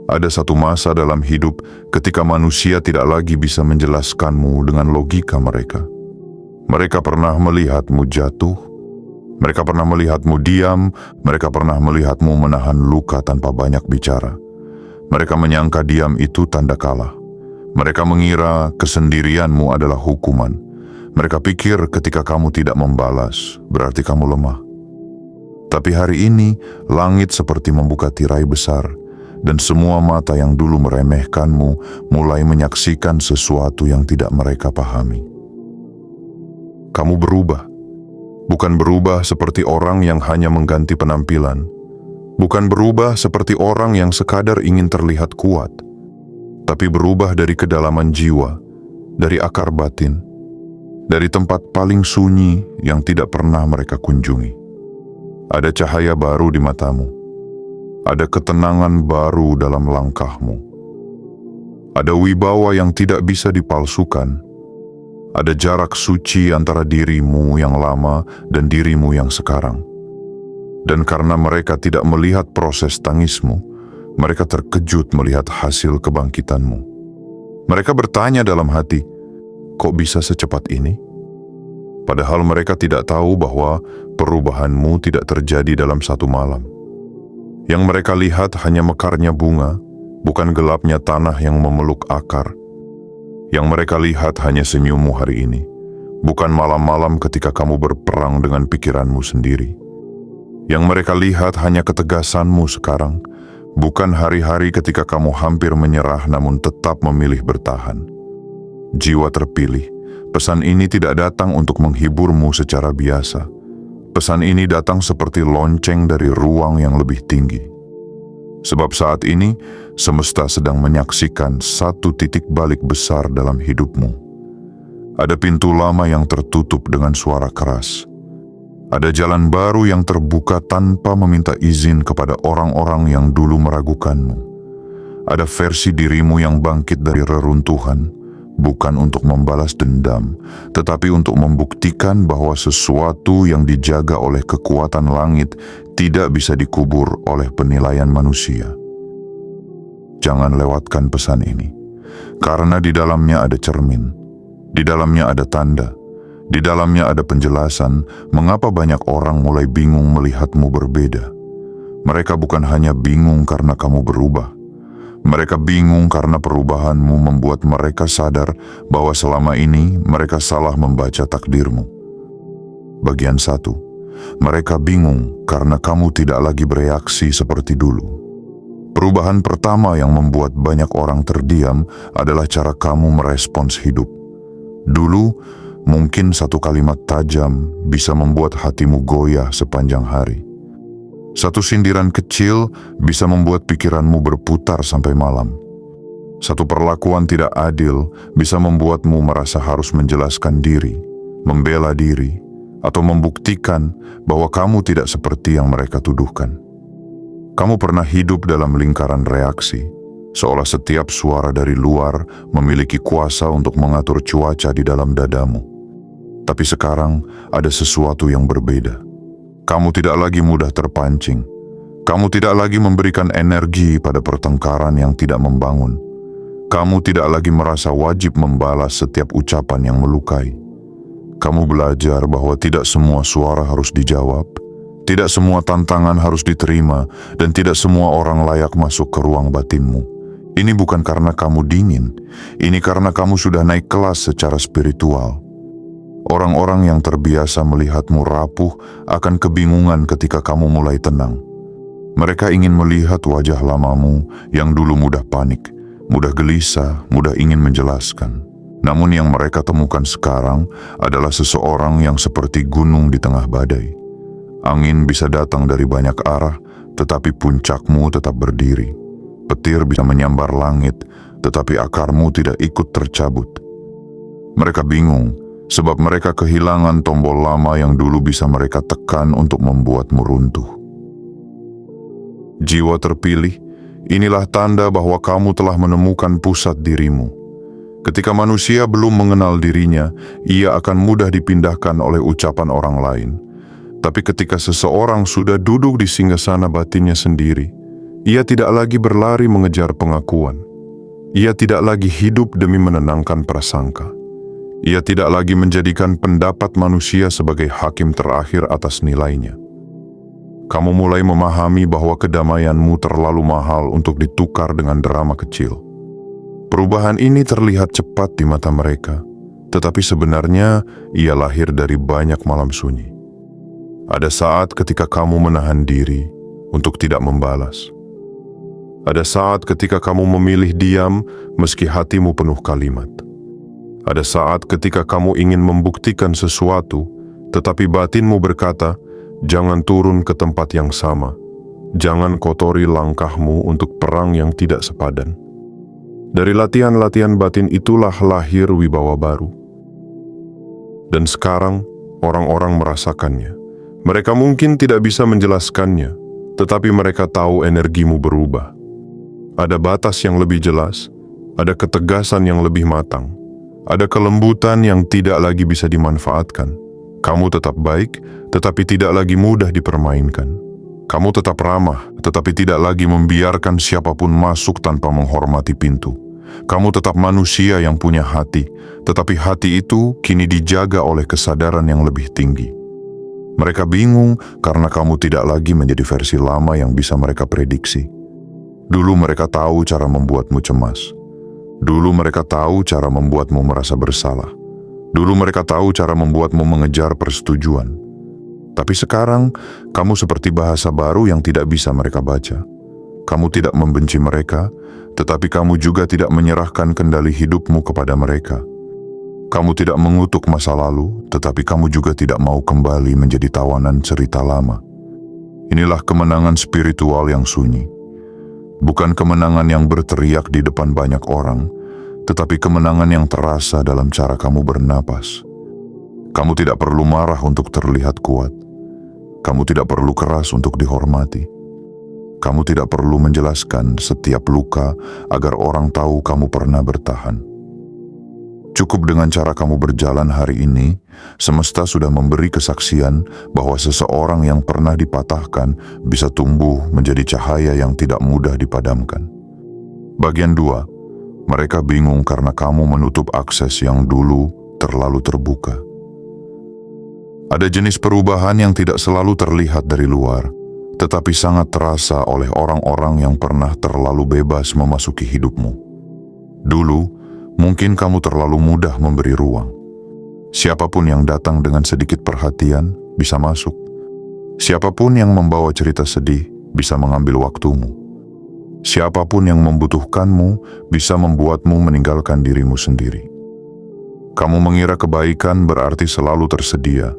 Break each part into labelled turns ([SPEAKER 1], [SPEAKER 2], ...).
[SPEAKER 1] Ada satu masa dalam hidup ketika manusia tidak lagi bisa menjelaskanmu dengan logika mereka. Mereka pernah melihatmu jatuh, mereka pernah melihatmu diam, mereka pernah melihatmu menahan luka tanpa banyak bicara. Mereka menyangka diam itu tanda kalah. Mereka mengira kesendirianmu adalah hukuman. Mereka pikir ketika kamu tidak membalas, berarti kamu lemah. Tapi hari ini, langit seperti membuka tirai besar, dan semua mata yang dulu meremehkanmu mulai menyaksikan sesuatu yang tidak mereka pahami. Kamu berubah. Bukan berubah seperti orang yang hanya mengganti penampilan. Bukan berubah seperti orang yang sekadar ingin terlihat kuat. Tapi berubah dari kedalaman jiwa, dari akar batin, dari tempat paling sunyi yang tidak pernah mereka kunjungi. Ada cahaya baru di matamu. Ada ketenangan baru dalam langkahmu. Ada wibawa yang tidak bisa dipalsukan. Ada jarak suci antara dirimu yang lama dan dirimu yang sekarang. Dan karena mereka tidak melihat proses tangismu, mereka terkejut melihat hasil kebangkitanmu. Mereka bertanya dalam hati, kok bisa secepat ini? Padahal mereka tidak tahu bahwa perubahanmu tidak terjadi dalam satu malam. Yang mereka lihat hanya mekarnya bunga, bukan gelapnya tanah yang memeluk akar. Yang mereka lihat hanya senyummu hari ini, bukan malam-malam ketika kamu berperang dengan pikiranmu sendiri. Yang mereka lihat hanya ketegasanmu sekarang, bukan hari-hari ketika kamu hampir menyerah namun tetap memilih bertahan. Jiwa terpilih, pesan ini tidak datang untuk menghiburmu secara biasa. Pesan ini datang seperti lonceng dari ruang yang lebih tinggi. Sebab saat ini, semesta sedang menyaksikan satu titik balik besar dalam hidupmu. Ada pintu lama yang tertutup dengan suara keras. Ada jalan baru yang terbuka tanpa meminta izin kepada orang-orang yang dulu meragukanmu. Ada versi dirimu yang bangkit dari reruntuhan, bukan untuk membalas dendam, tetapi untuk membuktikan bahwa sesuatu yang dijaga oleh kekuatan langit tidak bisa dikubur oleh penilaian manusia. Jangan lewatkan pesan ini, karena di dalamnya ada cermin, di dalamnya ada tanda, di dalamnya ada penjelasan mengapa banyak orang mulai bingung melihatmu berbeda. Mereka bukan hanya bingung karena kamu berubah. Mereka bingung karena perubahanmu membuat mereka sadar bahwa selama ini mereka salah membaca takdirmu. Bagian 1, mereka bingung karena kamu tidak lagi bereaksi seperti dulu. Perubahan pertama yang membuat banyak orang terdiam adalah cara kamu merespons hidup. Dulu, mungkin satu kalimat tajam bisa membuat hatimu goyah sepanjang hari. Satu sindiran kecil bisa membuat pikiranmu berputar sampai malam. Satu perlakuan tidak adil bisa membuatmu merasa harus menjelaskan diri, membela diri, atau membuktikan bahwa kamu tidak seperti yang mereka tuduhkan. Kamu pernah hidup dalam lingkaran reaksi, seolah setiap suara dari luar memiliki kuasa untuk mengatur cuaca di dalam dadamu. Tapi sekarang ada sesuatu yang berbeda. Kamu tidak lagi mudah terpancing. Kamu tidak lagi memberikan energi pada pertengkaran yang tidak membangun. Kamu tidak lagi merasa wajib membalas setiap ucapan yang melukai. Kamu belajar bahwa tidak semua suara harus dijawab, tidak semua tantangan harus diterima, dan tidak semua orang layak masuk ke ruang batinmu. Ini bukan karena kamu dingin, ini karena kamu sudah naik kelas secara spiritual. Orang-orang yang terbiasa melihatmu rapuh akan kebingungan ketika kamu mulai tenang. Mereka ingin melihat wajah lamamu yang dulu mudah panik, mudah gelisah, mudah ingin menjelaskan. Namun yang mereka temukan sekarang adalah seseorang yang seperti gunung di tengah badai. Angin bisa datang dari banyak arah, tetapi puncakmu tetap berdiri. Petir bisa menyambar langit, tetapi akarmu tidak ikut tercabut. Mereka bingung, sebab mereka kehilangan tombol lama yang dulu bisa mereka tekan untuk membuatmu runtuh. Jiwa terpilih, inilah tanda bahwa kamu telah menemukan pusat dirimu. Ketika manusia belum mengenal dirinya, ia akan mudah dipindahkan oleh ucapan orang lain. Tapi ketika seseorang sudah duduk di singgasana batinnya sendiri, Ia tidak lagi berlari mengejar pengakuan. Ia tidak lagi hidup demi menenangkan prasangka. Ia tidak lagi menjadikan pendapat manusia sebagai hakim terakhir atas nilainya. Kamu mulai memahami bahwa kedamaianmu terlalu mahal untuk ditukar dengan drama kecil. Perubahan ini terlihat cepat di mata mereka, tetapi sebenarnya ia lahir dari banyak malam sunyi. Ada saat ketika kamu menahan diri untuk tidak membalas. Ada saat ketika kamu memilih diam meski hatimu penuh kalimat. Ada saat ketika kamu ingin membuktikan sesuatu, tetapi batinmu berkata, jangan turun ke tempat yang sama. Jangan kotori langkahmu untuk perang yang tidak sepadan. Dari latihan-latihan batin itulah lahir wibawa baru. Dan sekarang, orang-orang merasakannya. Mereka mungkin tidak bisa menjelaskannya, tetapi mereka tahu energimu berubah. Ada batas yang lebih jelas, ada ketegasan yang lebih matang, ada kelembutan yang tidak lagi bisa dimanfaatkan. Kamu tetap baik, tetapi tidak lagi mudah dipermainkan. Kamu tetap ramah, tetapi tidak lagi membiarkan siapapun masuk tanpa menghormati pintu. Kamu tetap manusia yang punya hati, tetapi hati itu kini dijaga oleh kesadaran yang lebih tinggi. Mereka bingung karena kamu tidak lagi menjadi versi lama yang bisa mereka prediksi. Dulu mereka tahu cara membuatmu cemas. Dulu mereka tahu cara membuatmu merasa bersalah. Dulu mereka tahu cara membuatmu mengejar persetujuan. Tapi sekarang, kamu seperti bahasa baru yang tidak bisa mereka baca. Kamu tidak membenci mereka, tetapi kamu juga tidak menyerahkan kendali hidupmu kepada mereka. Kamu tidak mengutuk masa lalu, tetapi kamu juga tidak mau kembali menjadi tawanan cerita lama. Inilah kemenangan spiritual yang sunyi. Bukan kemenangan yang berteriak di depan banyak orang, tetapi kemenangan yang terasa dalam cara kamu bernapas. Kamu tidak perlu marah untuk terlihat kuat. Kamu tidak perlu keras untuk dihormati. Kamu tidak perlu menjelaskan setiap luka agar orang tahu kamu pernah bertahan. Cukup dengan cara kamu berjalan hari ini, semesta sudah memberi kesaksian bahwa seseorang yang pernah dipatahkan bisa tumbuh menjadi cahaya yang tidak mudah dipadamkan. Bagian 2, mereka bingung karena kamu menutup akses yang dulu terlalu terbuka. Ada jenis perubahan yang tidak selalu terlihat dari luar, tetapi sangat terasa oleh orang-orang yang pernah terlalu bebas memasuki hidupmu. Dulu, mungkin kamu terlalu mudah memberi ruang. Siapapun yang datang dengan sedikit perhatian bisa masuk. Siapapun yang membawa cerita sedih bisa mengambil waktumu. Siapapun yang membutuhkanmu bisa membuatmu meninggalkan dirimu sendiri. Kamu mengira kebaikan berarti selalu tersedia.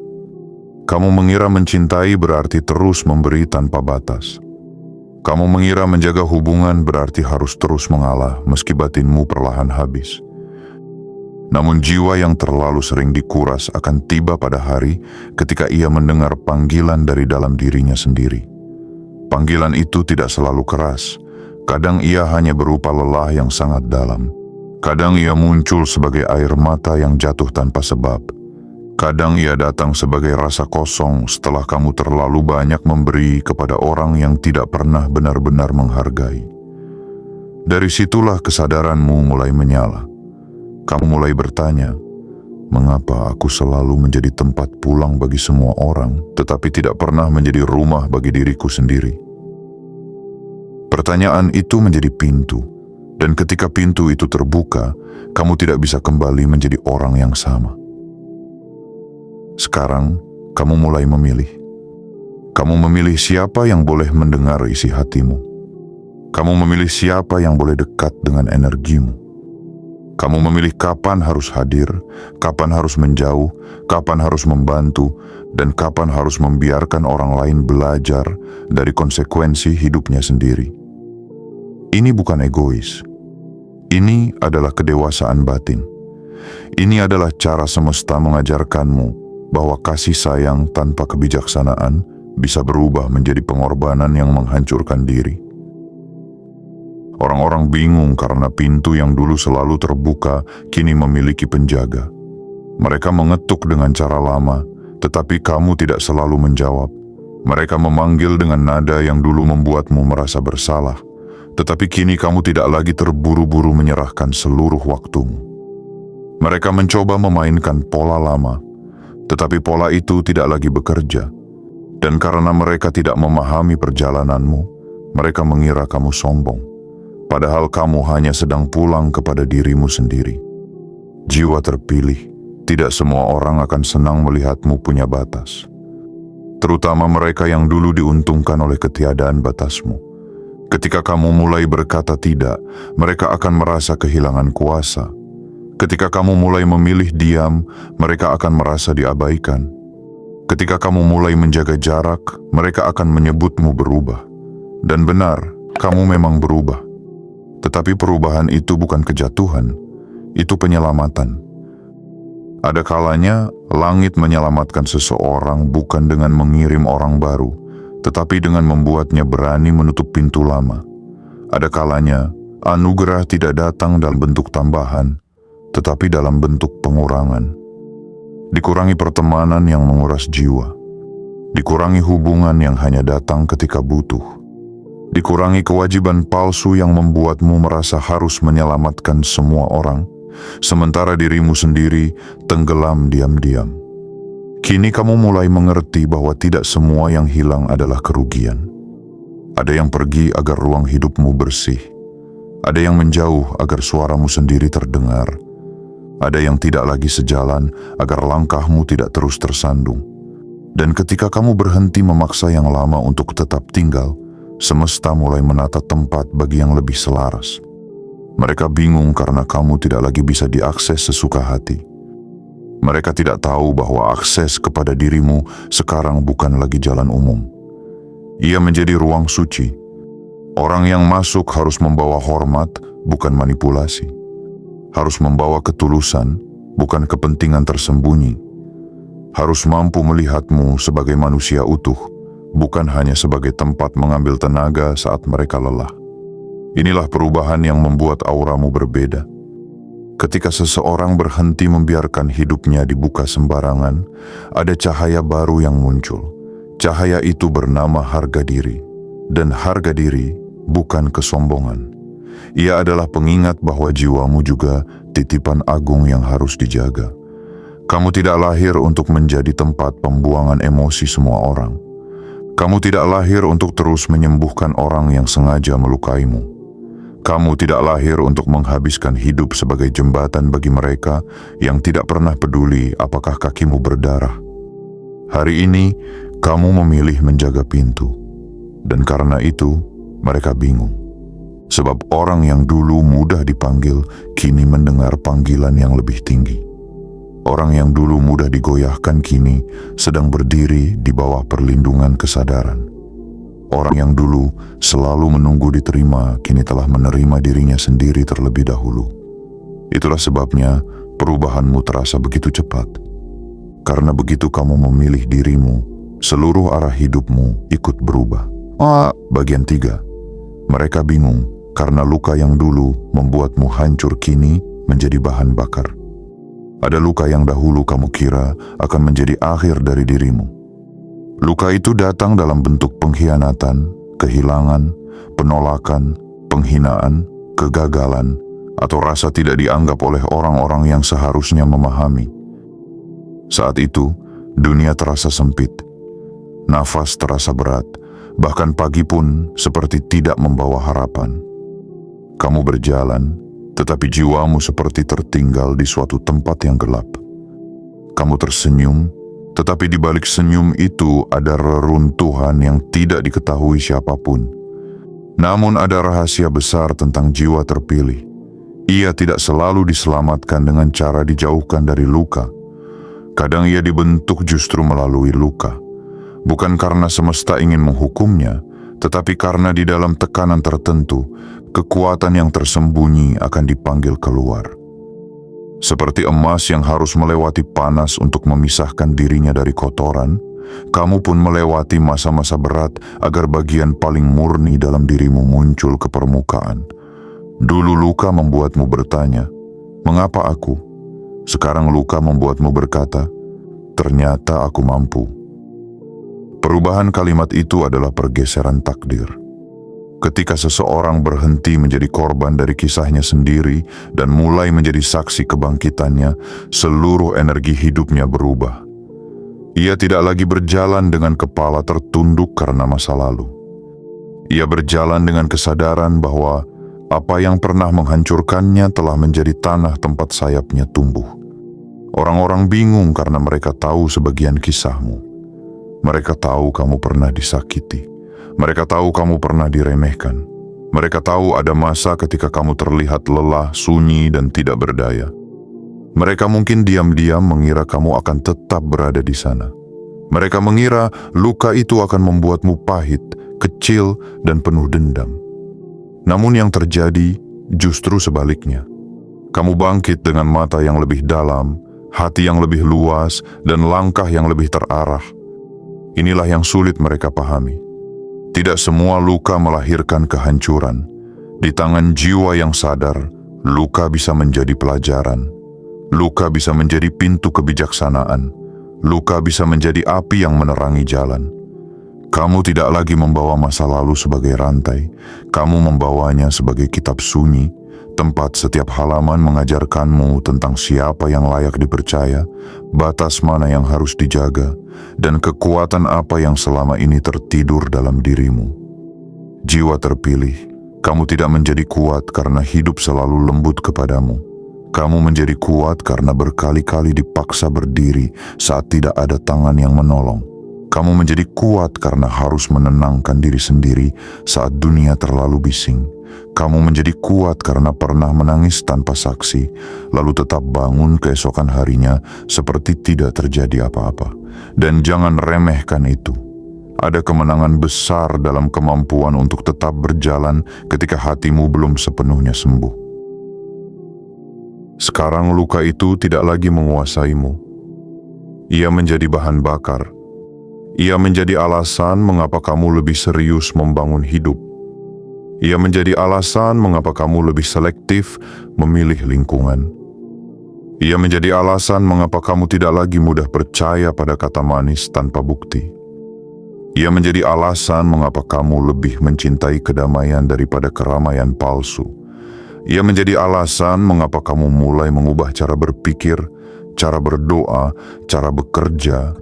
[SPEAKER 1] Kamu mengira mencintai berarti terus memberi tanpa batas. Kamu mengira menjaga hubungan berarti harus terus mengalah meski batinmu perlahan habis. Namun jiwa yang terlalu sering dikuras akan tiba pada hari ketika ia mendengar panggilan dari dalam dirinya sendiri. Panggilan itu tidak selalu keras. Kadang ia hanya berupa lelah yang sangat dalam. Kadang ia muncul sebagai air mata yang jatuh tanpa sebab. Kadang ia datang sebagai rasa kosong setelah kamu terlalu banyak memberi kepada orang yang tidak pernah benar-benar menghargai. Dari situlah kesadaranmu mulai menyala. Kamu mulai bertanya, mengapa aku selalu menjadi tempat pulang bagi semua orang, tetapi tidak pernah menjadi rumah bagi diriku sendiri? Pertanyaan itu menjadi pintu, dan ketika pintu itu terbuka, kamu tidak bisa kembali menjadi orang yang sama. Sekarang, kamu mulai memilih. Kamu memilih siapa yang boleh mendengar isi hatimu. Kamu memilih siapa yang boleh dekat dengan energimu. Kamu memilih kapan harus hadir, kapan harus menjauh, kapan harus membantu, dan kapan harus membiarkan orang lain belajar dari konsekuensi hidupnya sendiri. Ini bukan egois. Ini adalah kedewasaan batin. Ini adalah cara semesta mengajarkanmu bahwa kasih sayang tanpa kebijaksanaan bisa berubah menjadi pengorbanan yang menghancurkan diri. Orang-orang bingung karena pintu yang dulu selalu terbuka kini memiliki penjaga. Mereka mengetuk dengan cara lama, tetapi kamu tidak selalu menjawab. Mereka memanggil dengan nada yang dulu membuatmu merasa bersalah, tetapi kini kamu tidak lagi terburu-buru menyerahkan seluruh waktumu. Mereka mencoba memainkan pola lama, tetapi pola itu tidak lagi bekerja. Dan karena mereka tidak memahami perjalananmu, mereka mengira kamu sombong, padahal kamu hanya sedang pulang kepada dirimu sendiri. Jiwa terpilih, tidak semua orang akan senang melihatmu punya batas. Terutama mereka yang dulu diuntungkan oleh ketiadaan batasmu. Ketika kamu mulai berkata tidak, mereka akan merasa kehilangan kuasa. Ketika kamu mulai memilih diam, mereka akan merasa diabaikan. Ketika kamu mulai menjaga jarak, mereka akan menyebutmu berubah. Dan benar, kamu memang berubah. Tetapi perubahan itu bukan kejatuhan, itu penyelamatan. Ada kalanya, langit menyelamatkan seseorang bukan dengan mengirim orang baru, tetapi dengan membuatnya berani menutup pintu lama. Ada kalanya, anugerah tidak datang dalam bentuk tambahan, tetapi dalam bentuk pengurangan. Dikurangi pertemanan yang menguras jiwa. Dikurangi hubungan yang hanya datang ketika butuh. Dikurangi kewajiban palsu yang membuatmu merasa harus menyelamatkan semua orang, sementara dirimu sendiri tenggelam diam-diam. Kini kamu mulai mengerti bahwa tidak semua yang hilang adalah kerugian. Ada yang pergi agar ruang hidupmu bersih. Ada yang menjauh agar suaramu sendiri terdengar. Ada yang tidak lagi sejalan agar langkahmu tidak terus tersandung. Dan ketika kamu berhenti memaksa yang lama untuk tetap tinggal, semesta mulai menata tempat bagi yang lebih selaras. Mereka bingung karena kamu tidak lagi bisa diakses sesuka hati. Mereka tidak tahu bahwa akses kepada dirimu sekarang bukan lagi jalan umum. Ia menjadi ruang suci. Orang yang masuk harus membawa hormat, bukan manipulasi. Harus membawa ketulusan, bukan kepentingan tersembunyi. Harus mampu melihatmu sebagai manusia utuh, bukan hanya sebagai tempat mengambil tenaga saat mereka lelah. Inilah perubahan yang membuat auramu berbeda. Ketika seseorang berhenti membiarkan hidupnya dibuka sembarangan, ada cahaya baru yang muncul. Cahaya itu bernama harga diri, dan harga diri bukan kesombongan. Ia adalah pengingat bahwa jiwamu juga titipan agung yang harus dijaga. Kamu tidak lahir untuk menjadi tempat pembuangan emosi semua orang. Kamu tidak lahir untuk terus menyembuhkan orang yang sengaja melukaimu. Kamu tidak lahir untuk menghabiskan hidup sebagai jembatan bagi mereka yang tidak pernah peduli apakah kakimu berdarah. Hari ini, kamu memilih menjaga pintu. Dan karena itu, mereka bingung. Sebab orang yang dulu mudah dipanggil, kini mendengar panggilan yang lebih tinggi. Orang yang dulu mudah digoyahkan kini sedang berdiri di bawah perlindungan kesadaran. Orang yang dulu selalu menunggu diterima, kini telah menerima dirinya sendiri terlebih dahulu. Itulah sebabnya perubahanmu terasa begitu cepat. Karena begitu kamu memilih dirimu, seluruh arah hidupmu ikut berubah. Bagian 3. Mereka bingung karena luka yang dulu membuatmu hancur kini menjadi bahan bakar. Ada luka yang dahulu kamu kira akan menjadi akhir dari dirimu. Luka itu datang dalam bentuk pengkhianatan, kehilangan, penolakan, penghinaan, kegagalan, atau rasa tidak dianggap oleh orang-orang yang seharusnya memahami. Saat itu, dunia terasa sempit. Nafas terasa berat, bahkan pagi pun seperti tidak membawa harapan. Kamu berjalan, tetapi jiwamu seperti tertinggal di suatu tempat yang gelap. Kamu tersenyum, tetapi di balik senyum itu ada reruntuhan yang tidak diketahui siapapun. Namun ada rahasia besar tentang jiwa terpilih. Ia tidak selalu diselamatkan dengan cara dijauhkan dari luka. Kadang ia dibentuk justru melalui luka. Bukan karena semesta ingin menghukumnya, tetapi karena di dalam tekanan tertentu, kekuatan yang tersembunyi akan dipanggil keluar. Seperti emas yang harus melewati panas untuk memisahkan dirinya dari kotoran, kamu pun melewati masa-masa berat agar bagian paling murni dalam dirimu muncul ke permukaan. Dulu luka membuatmu bertanya, "Mengapa aku?" Sekarang luka membuatmu berkata, "Ternyata aku mampu." Perubahan kalimat itu adalah pergeseran takdir. Ketika seseorang berhenti menjadi korban dari kisahnya sendiri dan mulai menjadi saksi kebangkitannya, seluruh energi hidupnya berubah. Ia tidak lagi berjalan dengan kepala tertunduk karena masa lalu. Ia berjalan dengan kesadaran bahwa apa yang pernah menghancurkannya telah menjadi tanah tempat sayapnya tumbuh. Orang-orang bingung karena mereka tahu sebagian kisahmu. Mereka tahu kamu pernah disakiti. Mereka tahu kamu pernah diremehkan. Mereka tahu ada masa ketika kamu terlihat lelah, sunyi, dan tidak berdaya. Mereka mungkin diam-diam mengira kamu akan tetap berada di sana. Mereka mengira luka itu akan membuatmu pahit, kecil, dan penuh dendam. Namun yang terjadi justru sebaliknya. Kamu bangkit dengan mata yang lebih dalam, hati yang lebih luas, dan langkah yang lebih terarah. Inilah yang sulit mereka pahami. Tidak semua luka melahirkan kehancuran. Di tangan jiwa yang sadar, luka bisa menjadi pelajaran. Luka bisa menjadi pintu kebijaksanaan. Luka bisa menjadi api yang menerangi jalan. Kamu tidak lagi membawa masa lalu sebagai rantai. Kamu membawanya sebagai kitab sunyi, tempat setiap halaman mengajarkanmu tentang siapa yang layak dipercaya, batas mana yang harus dijaga, dan kekuatan apa yang selama ini tertidur dalam dirimu. Jiwa terpilih, kamu tidak menjadi kuat karena hidup selalu lembut kepadamu. Kamu menjadi kuat karena berkali-kali dipaksa berdiri saat tidak ada tangan yang menolong. Kamu menjadi kuat karena harus menenangkan diri sendiri saat dunia terlalu bising. Kamu menjadi kuat karena pernah menangis tanpa saksi, lalu tetap bangun keesokan harinya seperti tidak terjadi apa-apa. Dan jangan remehkan itu. Ada kemenangan besar dalam kemampuan untuk tetap berjalan ketika hatimu belum sepenuhnya sembuh. Sekarang luka itu tidak lagi menguasaimu. Ia menjadi bahan bakar. Ia menjadi alasan mengapa kamu lebih serius membangun hidup. Ia menjadi alasan mengapa kamu lebih selektif memilih lingkungan. Ia menjadi alasan mengapa kamu tidak lagi mudah percaya pada kata manis tanpa bukti. Ia menjadi alasan mengapa kamu lebih mencintai kedamaian daripada keramaian palsu. Ia menjadi alasan mengapa kamu mulai mengubah cara berpikir, cara berdoa, cara bekerja,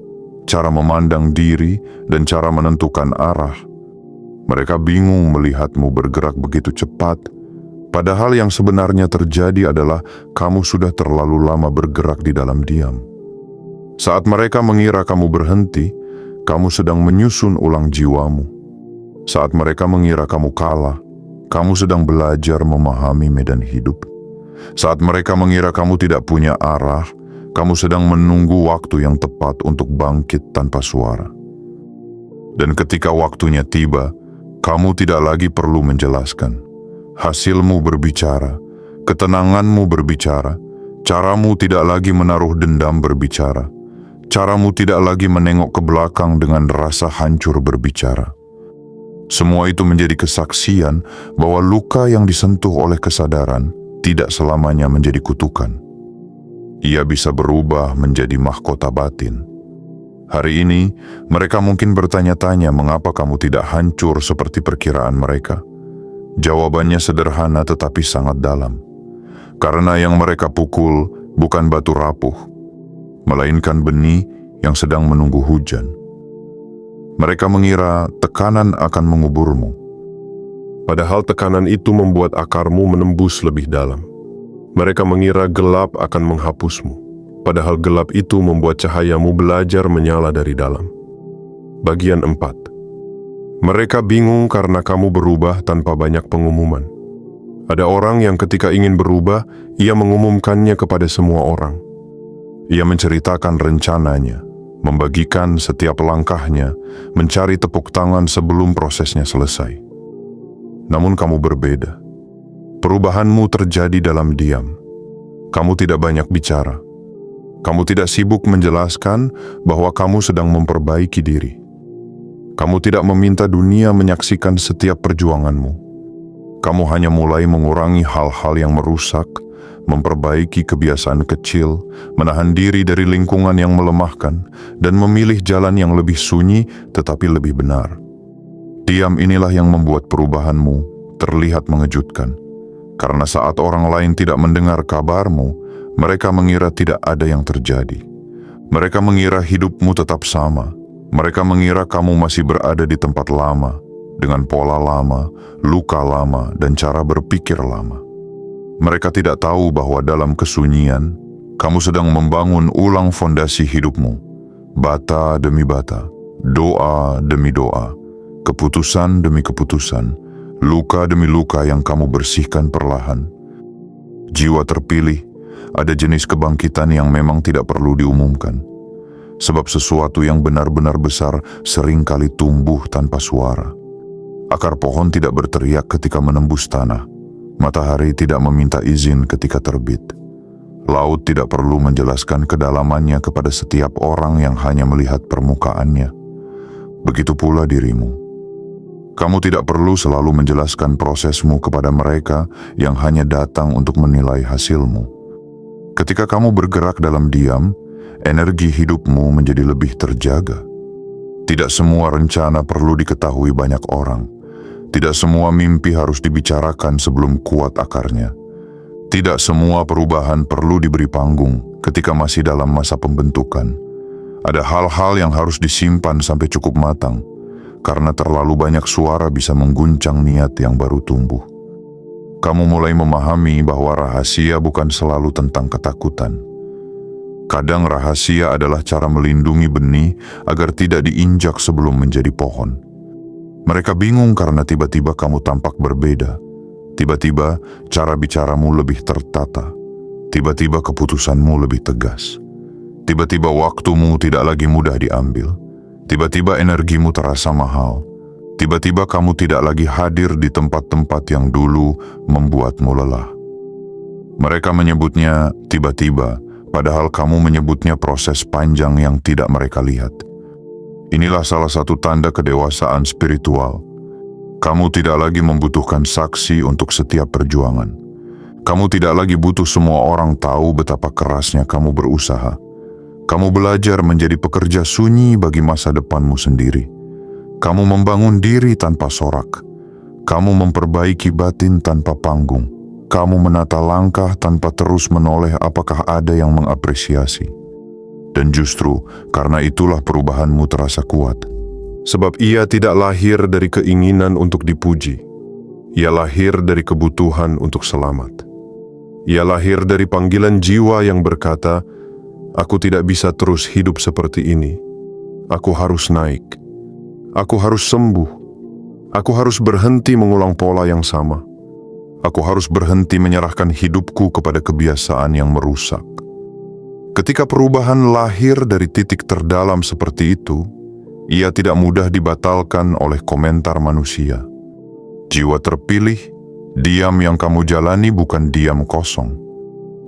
[SPEAKER 1] cara memandang diri, dan cara menentukan arah. Mereka bingung melihatmu bergerak begitu cepat, padahal yang sebenarnya terjadi adalah kamu sudah terlalu lama bergerak di dalam diam. Saat mereka mengira kamu berhenti, kamu sedang menyusun ulang jiwamu. Saat mereka mengira kamu kalah, kamu sedang belajar memahami medan hidup. Saat mereka mengira kamu tidak punya arah, kamu sedang menunggu waktu yang tepat untuk bangkit tanpa suara. Dan ketika waktunya tiba, kamu tidak lagi perlu menjelaskan. Hasilmu berbicara, ketenanganmu berbicara, caramu tidak lagi menaruh dendam berbicara, caramu tidak lagi menengok ke belakang dengan rasa hancur berbicara. Semua itu menjadi kesaksian bahwa luka yang disentuh oleh kesadaran tidak selamanya menjadi kutukan. Ia bisa berubah menjadi mahkota batin. Hari ini, mereka mungkin bertanya-tanya mengapa kamu tidak hancur seperti perkiraan mereka. Jawabannya sederhana tetapi sangat dalam. Karena yang mereka pukul bukan batu rapuh, melainkan benih yang sedang menunggu hujan. Mereka mengira tekanan akan menguburmu.
[SPEAKER 2] Padahal tekanan itu membuat akarmu menembus lebih dalam. Mereka mengira gelap akan menghapusmu. Padahal gelap itu membuat cahayamu belajar menyala dari dalam. Bagian 4. Mereka bingung karena kamu berubah tanpa banyak pengumuman. Ada orang yang ketika ingin berubah, ia mengumumkannya kepada semua orang. Ia menceritakan rencananya, membagikan setiap langkahnya, mencari tepuk tangan sebelum prosesnya selesai. Namun kamu berbeda. Perubahanmu terjadi dalam diam. Kamu tidak banyak bicara. Kamu tidak sibuk menjelaskan bahwa kamu sedang memperbaiki diri. Kamu tidak meminta dunia menyaksikan setiap perjuanganmu. Kamu hanya mulai mengurangi hal-hal yang merusak,
[SPEAKER 1] memperbaiki kebiasaan kecil, menahan diri dari lingkungan yang melemahkan, dan memilih jalan yang lebih sunyi tetapi lebih benar. Diam inilah yang membuat perubahanmu terlihat mengejutkan. Karena saat orang lain tidak mendengar kabarmu, mereka mengira tidak ada yang terjadi. Mereka mengira hidupmu tetap sama. Mereka mengira kamu masih berada di tempat lama, dengan pola lama, luka lama, dan cara berpikir lama. Mereka tidak tahu bahwa dalam kesunyian, kamu sedang membangun ulang fondasi hidupmu. Bata demi bata, doa demi doa, keputusan demi keputusan, luka demi luka yang kamu bersihkan perlahan. Jiwa terpilih, ada jenis kebangkitan yang memang tidak perlu diumumkan. Sebab sesuatu yang benar-benar besar seringkali tumbuh tanpa suara. Akar pohon tidak berteriak ketika menembus tanah. Matahari tidak meminta izin ketika terbit. Laut tidak perlu menjelaskan kedalamannya kepada setiap orang yang hanya melihat permukaannya. Begitu pula dirimu. Kamu tidak perlu selalu menjelaskan prosesmu kepada mereka yang hanya datang untuk menilai hasilmu. Ketika kamu bergerak dalam diam, energi hidupmu menjadi lebih terjaga. Tidak semua rencana perlu diketahui banyak orang. Tidak semua mimpi harus dibicarakan sebelum kuat akarnya. Tidak semua perubahan perlu diberi panggung ketika masih dalam masa pembentukan. Ada hal-hal yang harus disimpan sampai cukup matang, karena terlalu banyak suara bisa mengguncang niat yang baru tumbuh. Kamu mulai memahami bahwa rahasia bukan selalu tentang ketakutan. Kadang rahasia adalah cara melindungi benih agar tidak diinjak sebelum menjadi pohon. Mereka bingung karena tiba-tiba kamu tampak berbeda. Tiba-tiba cara bicaramu lebih tertata. Tiba-tiba keputusanmu lebih tegas. Tiba-tiba waktumu tidak lagi mudah diambil. Tiba-tiba energimu terasa mahal. Tiba-tiba kamu tidak lagi hadir di tempat-tempat yang dulu membuatmu lelah. Mereka menyebutnya tiba-tiba, padahal kamu menyebutnya proses panjang yang tidak mereka lihat. Inilah salah satu tanda kedewasaan spiritual. Kamu tidak lagi membutuhkan saksi untuk setiap perjuangan. Kamu tidak lagi butuh semua orang tahu betapa kerasnya kamu berusaha. Kamu belajar menjadi pekerja sunyi bagi masa depanmu sendiri. Kamu membangun diri tanpa sorak. Kamu memperbaiki batin tanpa panggung. Kamu menata langkah tanpa terus menoleh apakah ada yang mengapresiasi. Dan justru karena itulah perubahanmu terasa kuat.
[SPEAKER 2] Sebab ia tidak lahir dari keinginan untuk dipuji. Ia lahir dari kebutuhan untuk selamat. Ia lahir dari panggilan jiwa yang berkata, "Aku tidak bisa terus hidup seperti ini. Aku harus naik. Aku harus sembuh. Aku harus berhenti mengulang pola yang sama. Aku harus berhenti menyerahkan hidupku kepada kebiasaan yang merusak." Ketika perubahan lahir dari titik terdalam seperti itu, ia tidak mudah dibatalkan oleh komentar manusia. Jiwa terpilih, diam yang kamu jalani bukan diam kosong.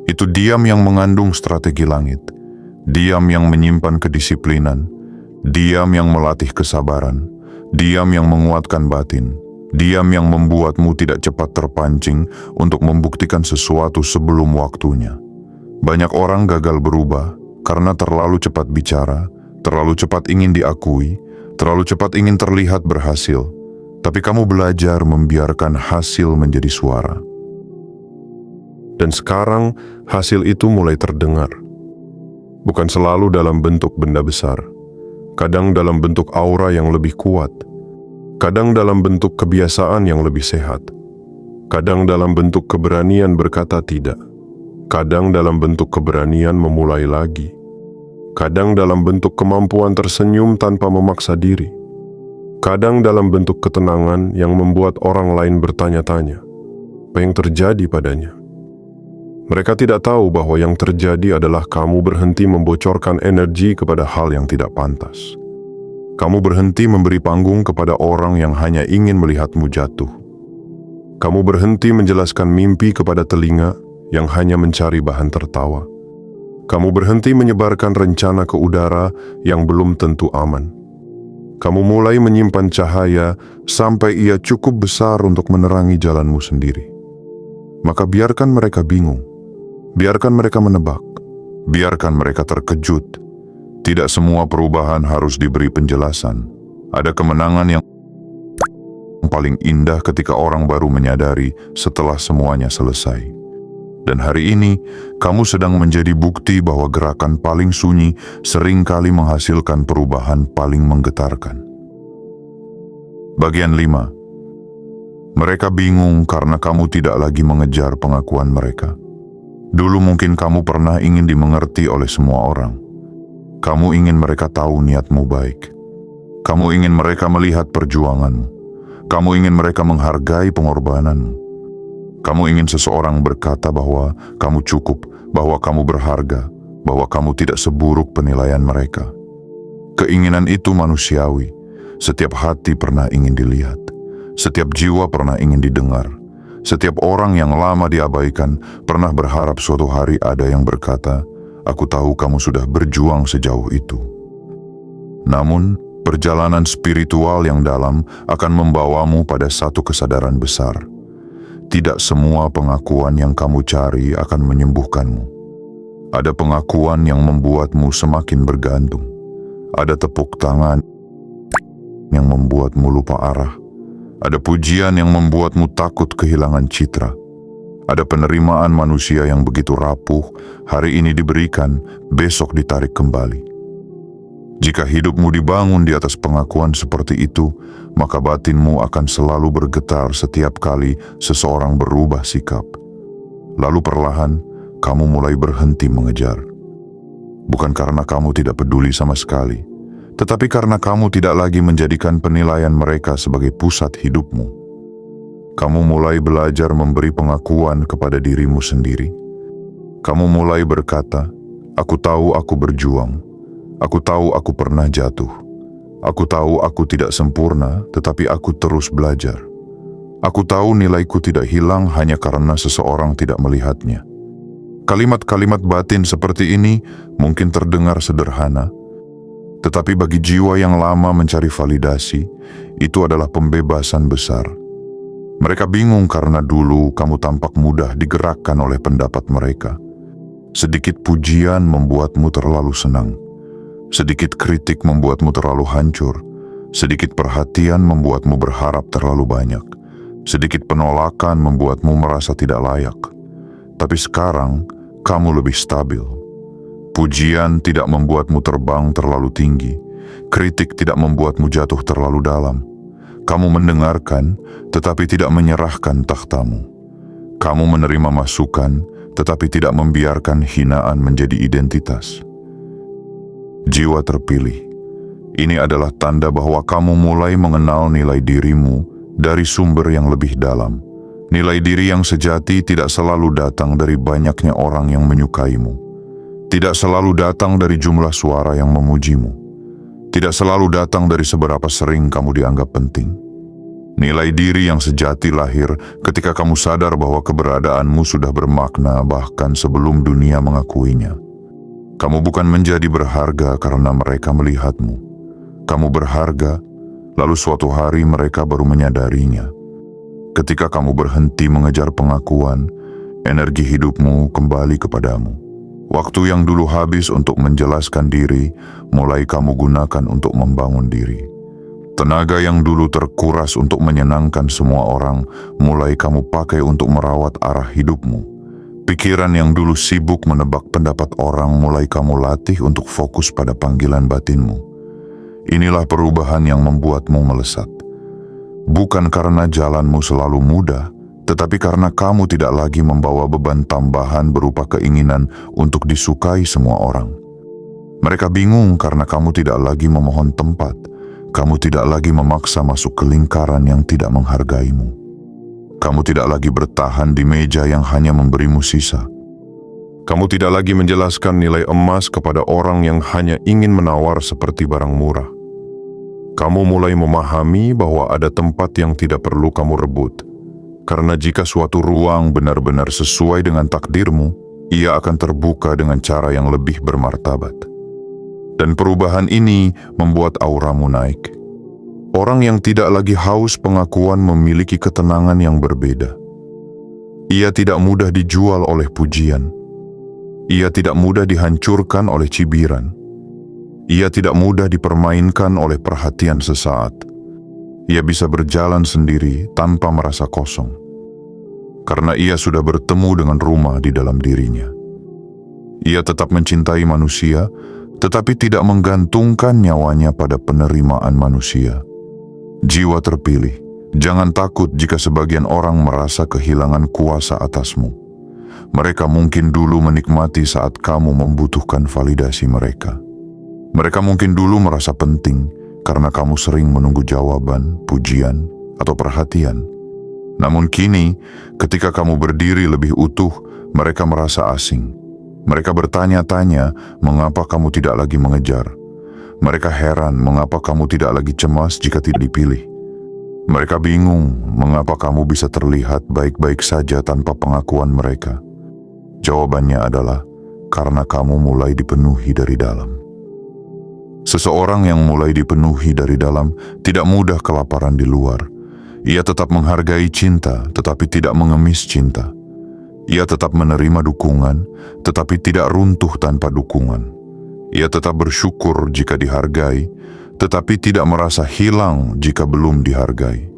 [SPEAKER 2] Itu diam yang mengandung strategi langit, diam yang menyimpan kedisiplinan, diam yang melatih kesabaran, diam yang menguatkan batin, diam yang membuatmu tidak cepat terpancing untuk membuktikan sesuatu sebelum waktunya. Banyak orang gagal berubah karena terlalu cepat bicara, terlalu cepat ingin diakui, terlalu cepat ingin terlihat berhasil. Tapi kamu belajar membiarkan hasil menjadi suara. Dan sekarang hasil itu mulai terdengar. Bukan selalu dalam bentuk benda besar. Kadang dalam bentuk aura yang lebih kuat. Kadang dalam bentuk kebiasaan yang lebih sehat. Kadang dalam bentuk keberanian berkata tidak. Kadang dalam bentuk keberanian memulai lagi. Kadang dalam bentuk kemampuan tersenyum tanpa memaksa diri. Kadang dalam bentuk ketenangan yang membuat orang lain bertanya-tanya, apa yang terjadi padanya? Mereka tidak tahu bahwa yang terjadi adalah kamu berhenti membocorkan energi kepada hal yang tidak pantas. Kamu berhenti memberi panggung kepada orang yang hanya ingin melihatmu jatuh. Kamu berhenti menjelaskan mimpi kepada telinga yang hanya mencari bahan tertawa. Kamu berhenti menyebarkan rencana ke udara yang belum tentu aman. Kamu mulai menyimpan cahaya sampai ia cukup besar untuk menerangi jalanmu sendiri. Maka biarkan mereka bingung.
[SPEAKER 1] Biarkan mereka menebak. Biarkan mereka terkejut. Tidak semua perubahan harus diberi penjelasan. Ada kemenangan yang paling indah ketika orang baru menyadari setelah semuanya selesai. Dan hari ini, kamu sedang menjadi bukti bahwa gerakan paling sunyi seringkali menghasilkan perubahan paling menggetarkan. Bagian 5. Mereka bingung karena kamu tidak lagi mengejar pengakuan mereka. Dulu mungkin kamu pernah ingin dimengerti oleh semua orang. Kamu ingin mereka tahu niatmu baik. Kamu ingin mereka melihat perjuanganmu. Kamu ingin mereka menghargai pengorbananmu. Kamu ingin seseorang berkata bahwa kamu cukup, bahwa kamu berharga, bahwa kamu tidak seburuk penilaian mereka. Keinginan itu manusiawi. Setiap hati pernah ingin dilihat. Setiap jiwa pernah ingin didengar. Setiap orang yang lama diabaikan pernah berharap suatu hari ada yang berkata, "Aku tahu kamu sudah berjuang sejauh itu." Namun, perjalanan spiritual yang dalam akan membawamu pada satu kesadaran besar. Tidak semua pengakuan yang kamu cari akan menyembuhkanmu. Ada pengakuan yang membuatmu semakin bergantung. Ada tepuk tangan yang membuatmu lupa arah. Ada pujian yang membuatmu takut kehilangan citra. Ada penerimaan manusia yang begitu rapuh, hari ini diberikan, besok ditarik kembali. Jika hidupmu dibangun di atas pengakuan seperti itu, maka batinmu akan selalu bergetar setiap kali seseorang berubah sikap. Lalu perlahan, kamu mulai berhenti mengejar. Bukan karena kamu tidak peduli sama sekali, tetapi karena kamu tidak lagi menjadikan penilaian mereka sebagai pusat hidupmu. Kamu mulai belajar memberi pengakuan kepada dirimu sendiri. Kamu mulai berkata, "Aku tahu aku berjuang. Aku tahu aku pernah jatuh. Aku tahu aku tidak sempurna, tetapi aku terus belajar. Aku tahu nilaiku tidak hilang hanya karena seseorang tidak melihatnya." Kalimat-kalimat batin seperti ini mungkin terdengar sederhana, tetapi bagi jiwa yang lama mencari validasi, itu adalah pembebasan besar. Mereka bingung karena dulu kamu tampak mudah digerakkan oleh pendapat mereka. Sedikit pujian membuatmu terlalu senang. Sedikit kritik membuatmu terlalu hancur. Sedikit perhatian membuatmu berharap terlalu banyak. Sedikit penolakan membuatmu merasa tidak layak. Tapi sekarang, kamu lebih stabil. Pujian tidak membuatmu terbang terlalu tinggi. Kritik tidak membuatmu jatuh terlalu dalam. Kamu mendengarkan, tetapi tidak menyerahkan takhtamu. Kamu menerima masukan, tetapi tidak membiarkan hinaan menjadi identitas. Jiwa terpilih. Ini adalah tanda bahwa kamu mulai mengenal nilai dirimu dari sumber yang lebih dalam. Nilai diri yang sejati tidak selalu datang dari banyaknya orang yang menyukaimu. Tidak selalu datang dari jumlah suara yang memujimu. Tidak selalu datang dari seberapa sering kamu dianggap penting. Nilai diri yang sejati lahir ketika kamu sadar bahwa keberadaanmu sudah bermakna bahkan sebelum dunia mengakuinya. Kamu bukan menjadi berharga karena mereka melihatmu. Kamu berharga, lalu suatu hari mereka baru menyadarinya. Ketika kamu berhenti mengejar pengakuan, energi hidupmu kembali kepadamu. Waktu yang dulu habis untuk menjelaskan diri, mulai kamu gunakan untuk membangun diri. Tenaga yang dulu terkuras untuk menyenangkan semua orang, mulai kamu pakai untuk merawat arah hidupmu. Pikiran yang dulu sibuk menebak pendapat orang, mulai kamu latih untuk fokus pada panggilan batinmu. Inilah perubahan yang membuatmu melesat. Bukan karena jalanmu selalu mudah, tetapi karena kamu tidak lagi membawa beban tambahan berupa keinginan untuk disukai semua orang. Mereka bingung karena kamu tidak lagi memohon tempat. Kamu tidak lagi memaksa masuk ke lingkaran yang tidak menghargaimu. Kamu tidak lagi bertahan di meja yang hanya memberimu sisa. Kamu tidak lagi menjelaskan nilai emas kepada orang yang hanya ingin menawar seperti barang murah. Kamu mulai memahami bahwa ada tempat yang tidak perlu kamu rebut. Karena jika suatu ruang benar-benar sesuai dengan takdirmu, ia akan terbuka dengan cara yang lebih bermartabat. Dan perubahan ini membuat auramu naik. Orang yang tidak lagi haus pengakuan memiliki ketenangan yang berbeda. Ia tidak mudah dijual oleh pujian. Ia tidak mudah dihancurkan oleh cibiran. Ia tidak mudah dipermainkan oleh perhatian sesaat. Ia bisa berjalan sendiri tanpa merasa kosong, karena ia sudah bertemu dengan rumah di dalam dirinya. Ia tetap mencintai manusia, tetapi tidak menggantungkan nyawanya pada penerimaan manusia. Jiwa terpilih, jangan takut jika sebagian orang merasa kehilangan kuasa atasmu. Mereka mungkin dulu menikmati saat kamu membutuhkan validasi mereka. Mereka mungkin dulu merasa penting karena kamu sering menunggu jawaban, pujian, atau perhatian. Namun kini, ketika kamu berdiri lebih utuh, mereka merasa asing. Mereka bertanya-tanya mengapa kamu tidak lagi mengejar. Mereka heran mengapa kamu tidak lagi cemas jika tidak dipilih. Mereka bingung mengapa kamu bisa terlihat baik-baik saja tanpa pengakuan mereka. Jawabannya adalah karena kamu mulai dipenuhi dari dalam. Seseorang yang mulai dipenuhi dari dalam tidak mudah kelaparan di luar. Ia tetap menghargai cinta, tetapi tidak mengemis cinta. Ia tetap menerima dukungan, tetapi tidak runtuh tanpa dukungan. Ia tetap bersyukur jika dihargai, tetapi tidak merasa hilang jika belum dihargai.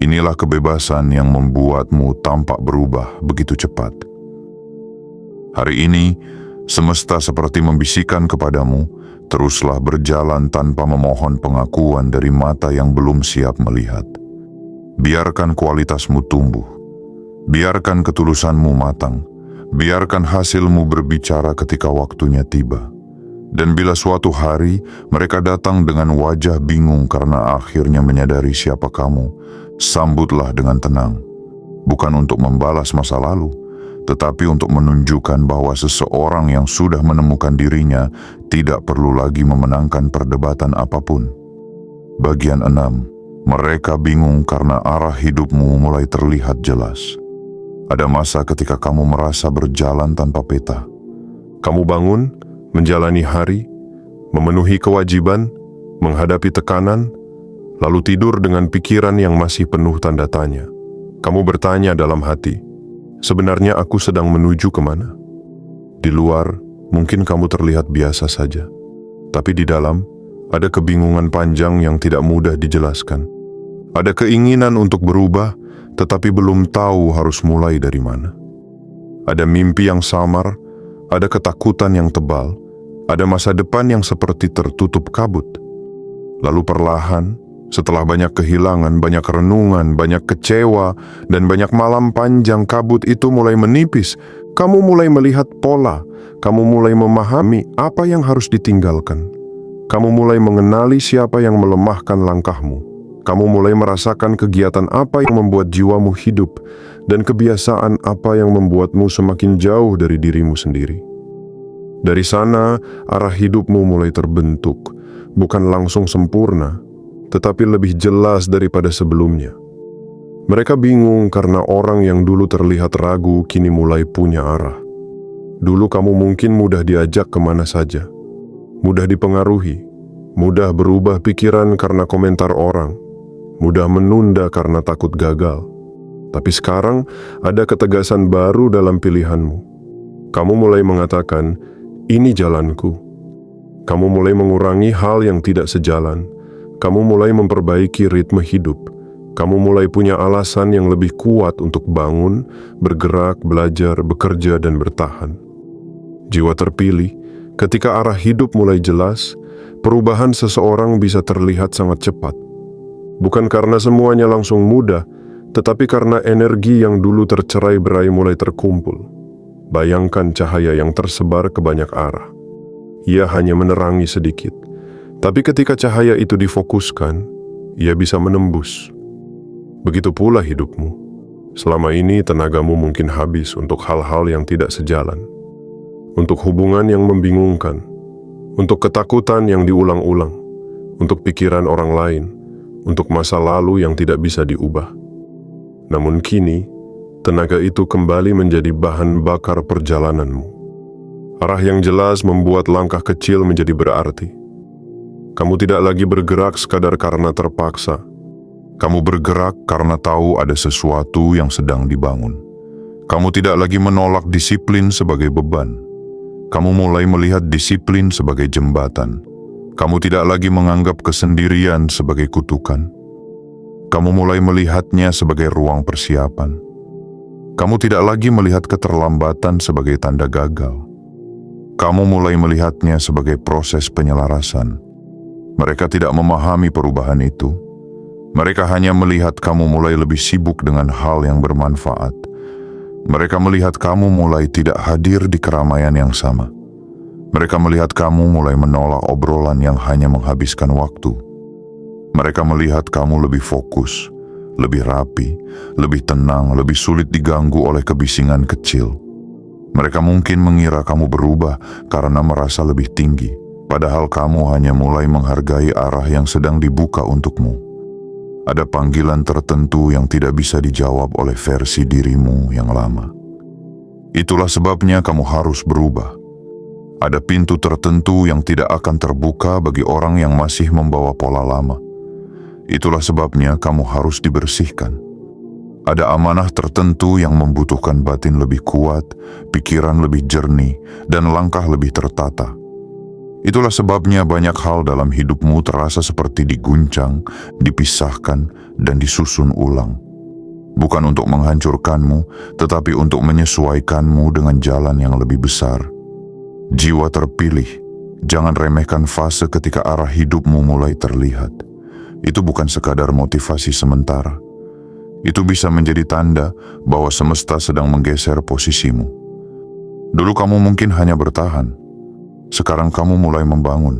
[SPEAKER 1] Inilah kebebasan yang membuatmu tampak berubah begitu cepat. Hari ini, semesta seperti membisikkan kepadamu, teruslah berjalan tanpa memohon pengakuan dari mata yang belum siap melihat. Biarkan kualitasmu tumbuh. Biarkan ketulusanmu matang. Biarkan hasilmu berbicara ketika waktunya tiba. Dan bila suatu hari mereka datang dengan wajah bingung karena akhirnya menyadari siapa kamu, sambutlah dengan tenang. Bukan untuk membalas masa lalu, tetapi untuk menunjukkan bahwa seseorang yang sudah menemukan dirinya tidak perlu lagi memenangkan perdebatan apapun. Bagian 6. Mereka bingung karena arah hidupmu mulai terlihat jelas. Ada masa ketika kamu merasa berjalan tanpa peta.
[SPEAKER 2] Kamu bangun, menjalani hari, memenuhi kewajiban, menghadapi tekanan, lalu tidur dengan pikiran yang masih penuh tanda tanya. Kamu bertanya dalam hati, sebenarnya aku sedang menuju kemana? Di luar, mungkin kamu terlihat biasa saja. Tapi di dalam, ada kebingungan panjang yang tidak mudah dijelaskan. Ada keinginan untuk berubah, tetapi belum tahu harus mulai dari mana. Ada mimpi yang samar, ada ketakutan yang tebal, ada masa depan yang seperti tertutup kabut. Lalu perlahan, setelah banyak kehilangan, banyak renungan, banyak kecewa, dan banyak malam panjang, kabut itu mulai menipis. Kamu mulai melihat pola, kamu mulai memahami apa yang harus ditinggalkan. Kamu mulai mengenali siapa yang melemahkan langkahmu. Kamu mulai merasakan kegiatan apa yang membuat jiwamu hidup, dan kebiasaan apa yang membuatmu semakin jauh dari dirimu sendiri. Dari sana, arah hidupmu mulai terbentuk, bukan langsung sempurna, tetapi lebih jelas daripada sebelumnya. Mereka bingung karena orang yang dulu terlihat ragu kini mulai punya arah. Dulu kamu mungkin mudah diajak kemana saja, mudah dipengaruhi, mudah berubah pikiran karena komentar orang, mudah menunda karena takut gagal. Tapi sekarang ada ketegasan baru dalam pilihanmu. Kamu mulai mengatakan, ini jalanku. Kamu mulai mengurangi hal yang tidak sejalan. Kamu mulai memperbaiki ritme hidup. Kamu mulai punya alasan yang lebih kuat untuk bangun, bergerak, belajar, bekerja, dan bertahan. Jiwa terpilih, ketika arah hidup mulai jelas, perubahan seseorang bisa terlihat sangat cepat. Bukan karena semuanya langsung mudah, tetapi karena energi yang dulu tercerai-berai mulai terkumpul. Bayangkan cahaya yang tersebar ke banyak arah. Ia hanya menerangi sedikit. Tapi ketika cahaya itu difokuskan, ia bisa menembus. Begitu pula hidupmu. Selama ini tenagamu mungkin habis untuk hal-hal yang tidak sejalan. Untuk hubungan yang membingungkan. Untuk ketakutan yang diulang-ulang. Untuk pikiran orang lain. Untuk masa lalu yang tidak bisa diubah. Namun kini, tenaga itu kembali menjadi bahan bakar perjalananmu. Arah yang jelas membuat langkah kecil menjadi berarti. Kamu tidak lagi bergerak sekadar karena terpaksa. Kamu bergerak karena tahu ada sesuatu yang sedang dibangun. Kamu tidak lagi menolak disiplin sebagai beban.
[SPEAKER 1] Kamu mulai melihat disiplin sebagai jembatan. Kamu tidak lagi menganggap kesendirian sebagai kutukan. Kamu mulai melihatnya sebagai ruang persiapan. Kamu tidak lagi melihat keterlambatan sebagai tanda gagal. Kamu mulai melihatnya sebagai proses penyelarasan. Mereka tidak memahami perubahan itu. Mereka hanya melihat kamu mulai lebih sibuk dengan hal yang bermanfaat. Mereka melihat kamu mulai tidak hadir di keramaian yang sama. Mereka melihat kamu mulai menolak obrolan yang hanya menghabiskan waktu. Mereka melihat kamu lebih fokus, lebih rapi, lebih tenang, lebih sulit diganggu oleh kebisingan kecil. Mereka mungkin mengira kamu berubah karena merasa lebih tinggi, padahal kamu hanya mulai menghargai arah yang sedang dibuka untukmu. Ada panggilan tertentu yang tidak bisa dijawab oleh versi dirimu yang lama. Itulah sebabnya kamu harus berubah. Ada pintu tertentu yang tidak akan terbuka bagi orang yang masih membawa pola lama. Itulah sebabnya kamu harus dibersihkan. Ada amanah tertentu yang membutuhkan batin lebih kuat, pikiran lebih jernih, dan langkah lebih tertata. Itulah sebabnya banyak hal dalam hidupmu terasa seperti diguncang, dipisahkan, dan disusun ulang. Bukan untuk menghancurkanmu, tetapi untuk menyesuaikanmu dengan jalan yang lebih besar. Jiwa terpilih, jangan remehkan fase ketika arah hidupmu mulai terlihat. Itu bukan sekadar motivasi sementara. Itu bisa menjadi tanda bahwa semesta sedang menggeser posisimu. Dulu kamu mungkin hanya bertahan. Sekarang kamu mulai membangun.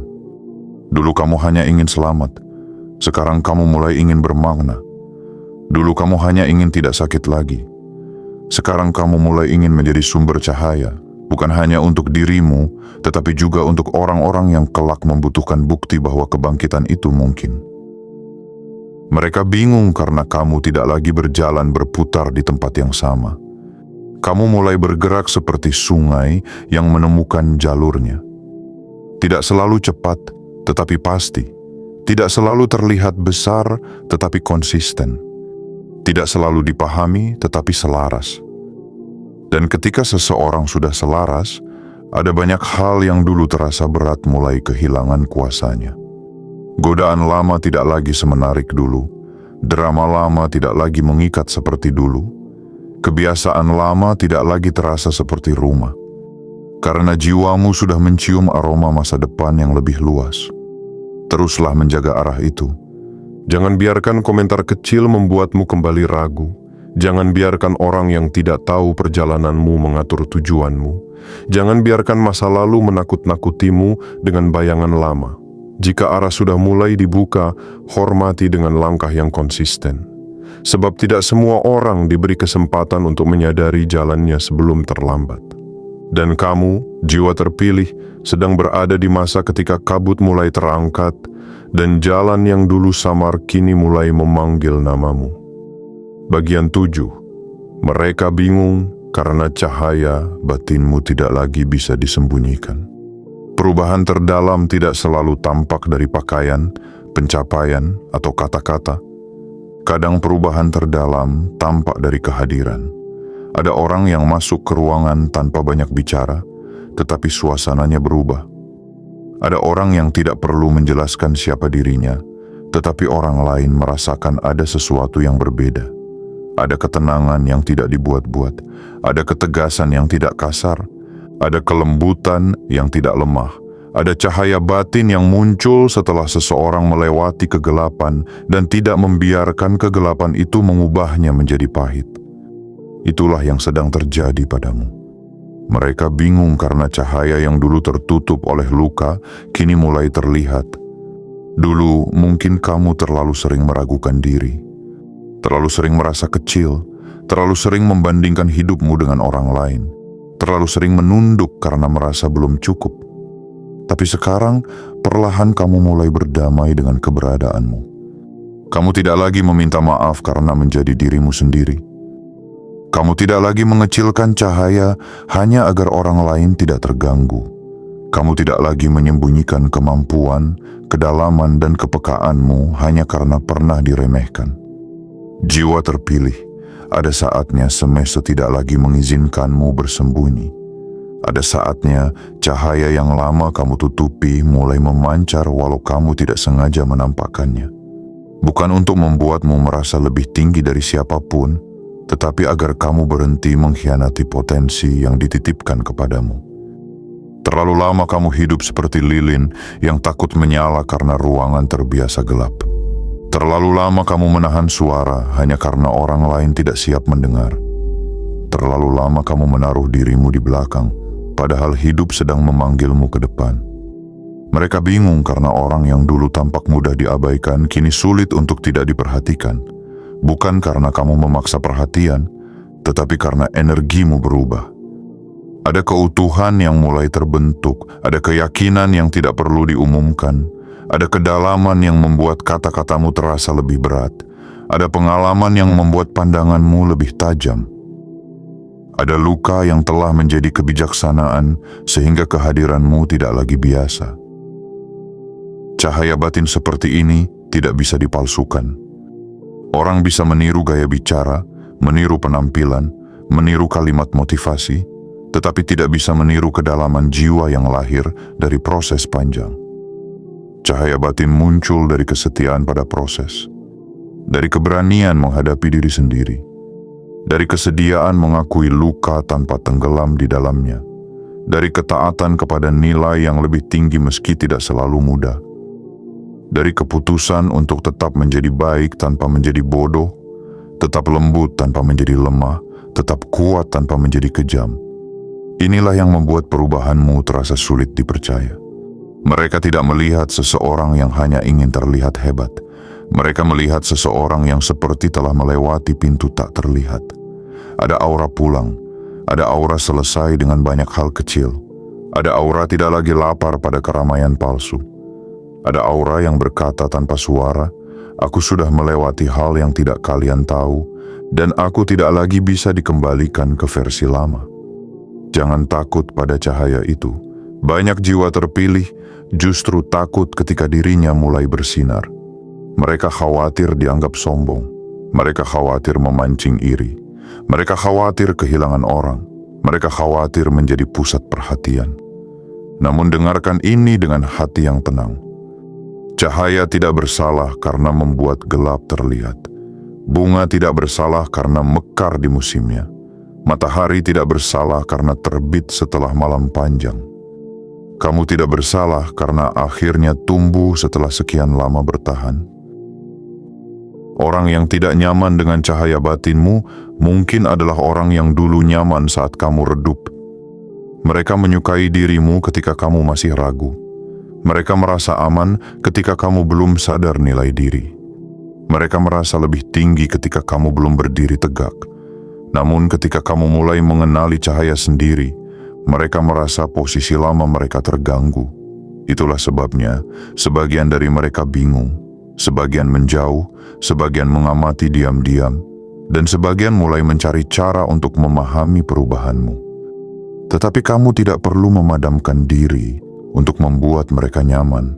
[SPEAKER 1] Dulu kamu hanya ingin selamat. Sekarang kamu mulai ingin bermakna. Dulu kamu hanya ingin tidak sakit lagi. Sekarang kamu mulai ingin menjadi sumber cahaya, bukan hanya untuk dirimu, tetapi juga untuk orang-orang yang kelak membutuhkan bukti bahwa kebangkitan itu mungkin. Mereka bingung karena kamu tidak lagi berjalan berputar di tempat yang sama. Kamu mulai bergerak seperti sungai yang menemukan jalurnya. Tidak selalu cepat, tetapi pasti. Tidak selalu terlihat besar, tetapi konsisten. Tidak selalu dipahami, tetapi selaras. Dan ketika seseorang sudah selaras, ada banyak hal yang dulu terasa berat mulai kehilangan kuasanya. Godaan lama tidak lagi semenarik dulu. Drama lama tidak lagi mengikat seperti dulu. Kebiasaan lama tidak lagi terasa seperti rumah. Karena jiwamu sudah mencium aroma masa depan yang lebih luas. Teruslah menjaga arah itu. Jangan biarkan komentar kecil membuatmu kembali ragu. Jangan biarkan orang yang tidak tahu perjalananmu mengatur tujuanmu. Jangan biarkan masa lalu menakut-nakutimu dengan bayangan lama. Jika arah sudah mulai dibuka, hormati dengan langkah yang konsisten. Sebab tidak semua orang diberi kesempatan untuk menyadari jalannya sebelum terlambat. Dan kamu, jiwa terpilih, sedang berada di masa ketika kabut mulai terangkat dan jalan yang dulu samar kini mulai memanggil namamu. Bagian 7. Mereka bingung karena cahaya batinmu tidak lagi bisa disembunyikan. Perubahan terdalam tidak selalu tampak dari pakaian, pencapaian, atau kata-kata. Kadang perubahan terdalam tampak dari kehadiran. Ada orang yang masuk ke ruangan tanpa banyak bicara, tetapi suasananya berubah. Ada orang yang tidak perlu menjelaskan siapa dirinya, tetapi orang lain merasakan ada sesuatu yang berbeda. Ada ketenangan yang tidak dibuat-buat, ada ketegasan yang tidak kasar, ada kelembutan yang tidak lemah, ada cahaya batin yang muncul setelah seseorang melewati kegelapan dan tidak membiarkan kegelapan itu mengubahnya menjadi pahit. Itulah yang sedang terjadi padamu. Mereka bingung karena cahaya yang dulu tertutup oleh luka kini mulai terlihat. Dulu mungkin kamu terlalu sering meragukan diri, terlalu sering merasa kecil, terlalu sering membandingkan hidupmu dengan orang lain, terlalu sering menunduk karena merasa belum cukup. Tapi sekarang perlahan kamu mulai berdamai dengan keberadaanmu. Kamu tidak lagi meminta maaf karena menjadi dirimu sendiri. Kamu tidak lagi mengecilkan cahaya hanya agar orang lain tidak terganggu. Kamu tidak lagi menyembunyikan kemampuan, kedalaman, dan kepekaanmu hanya karena pernah diremehkan. Jiwa terpilih, ada saatnya semesta tidak lagi mengizinkanmu bersembunyi. Ada saatnya cahaya yang lama kamu tutupi mulai memancar walau kamu tidak sengaja menampakkannya. Bukan untuk membuatmu merasa lebih tinggi dari siapapun, tetapi agar kamu berhenti mengkhianati potensi yang dititipkan kepadamu. Terlalu lama kamu hidup seperti lilin yang takut menyala karena ruangan terbiasa gelap. Terlalu lama kamu menahan suara hanya karena orang lain tidak siap mendengar. Terlalu lama kamu menaruh dirimu di belakang, padahal hidup sedang memanggilmu ke depan. Mereka bingung karena orang yang dulu tampak mudah diabaikan kini sulit untuk tidak diperhatikan. Bukan karena kamu memaksa perhatian, tetapi karena energimu berubah. Ada keutuhan yang mulai terbentuk, ada keyakinan yang tidak perlu diumumkan, ada kedalaman yang membuat kata-katamu terasa lebih berat, ada pengalaman yang membuat pandanganmu lebih tajam. Ada luka yang telah menjadi kebijaksanaan sehingga kehadiranmu tidak lagi biasa. Cahaya batin seperti ini tidak bisa dipalsukan. Orang bisa meniru gaya bicara, meniru penampilan, meniru kalimat motivasi, tetapi tidak bisa meniru kedalaman jiwa yang lahir dari proses panjang. Cahaya batin muncul dari kesetiaan pada proses, dari keberanian menghadapi diri sendiri, dari kesediaan mengakui luka tanpa tenggelam di dalamnya, dari ketaatan kepada nilai yang lebih tinggi meski tidak selalu mudah, dari keputusan untuk tetap menjadi baik tanpa menjadi bodoh, tetap lembut tanpa menjadi lemah, tetap kuat tanpa menjadi kejam. Inilah yang membuat perubahanmu terasa sulit dipercaya. Mereka tidak melihat seseorang yang hanya ingin terlihat hebat. Mereka melihat seseorang yang seperti telah melewati pintu tak terlihat. Ada aura pulang, ada aura selesai dengan banyak hal kecil. Ada aura tidak lagi lapar pada keramaian palsu. Ada aura yang berkata tanpa suara, "Aku sudah melewati hal yang tidak kalian tahu, dan aku tidak lagi bisa dikembalikan ke versi lama." Jangan takut pada cahaya itu. Banyak jiwa terpilih justru takut ketika dirinya mulai bersinar. Mereka khawatir dianggap sombong. Mereka khawatir memancing iri. Mereka khawatir kehilangan orang. Mereka khawatir menjadi pusat perhatian. Namun dengarkan ini dengan hati yang tenang. Cahaya tidak bersalah karena membuat gelap terlihat. Bunga tidak bersalah karena mekar di musimnya. Matahari tidak bersalah karena terbit setelah malam panjang. Kamu tidak bersalah karena akhirnya tumbuh setelah sekian lama bertahan. Orang yang tidak nyaman dengan cahaya batinmu mungkin adalah orang yang dulu nyaman saat kamu redup. Mereka menyukai dirimu ketika kamu masih ragu. Mereka merasa aman ketika kamu belum sadar nilai diri. Mereka merasa lebih tinggi ketika kamu belum berdiri tegak. Namun ketika kamu mulai mengenali cahaya sendiri, mereka merasa posisi lama mereka terganggu. Itulah sebabnya sebagian dari mereka bingung, sebagian menjauh, sebagian mengamati diam-diam, dan sebagian mulai mencari cara untuk memahami perubahanmu. Tetapi kamu tidak perlu memadamkan diri untuk membuat mereka nyaman.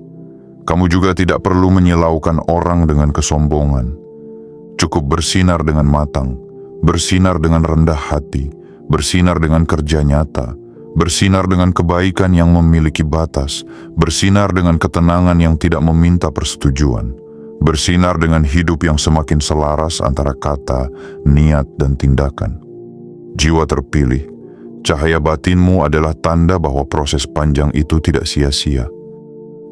[SPEAKER 1] Kamu juga tidak perlu menyilaukan orang dengan kesombongan. Cukup bersinar dengan matang, bersinar dengan rendah hati, bersinar dengan kerja nyata, bersinar dengan kebaikan yang memiliki batas, bersinar dengan ketenangan yang tidak meminta persetujuan, bersinar dengan hidup yang semakin selaras antara kata, niat, dan tindakan. Jiwa terpilih, cahaya batinmu adalah tanda bahwa proses panjang itu tidak sia-sia.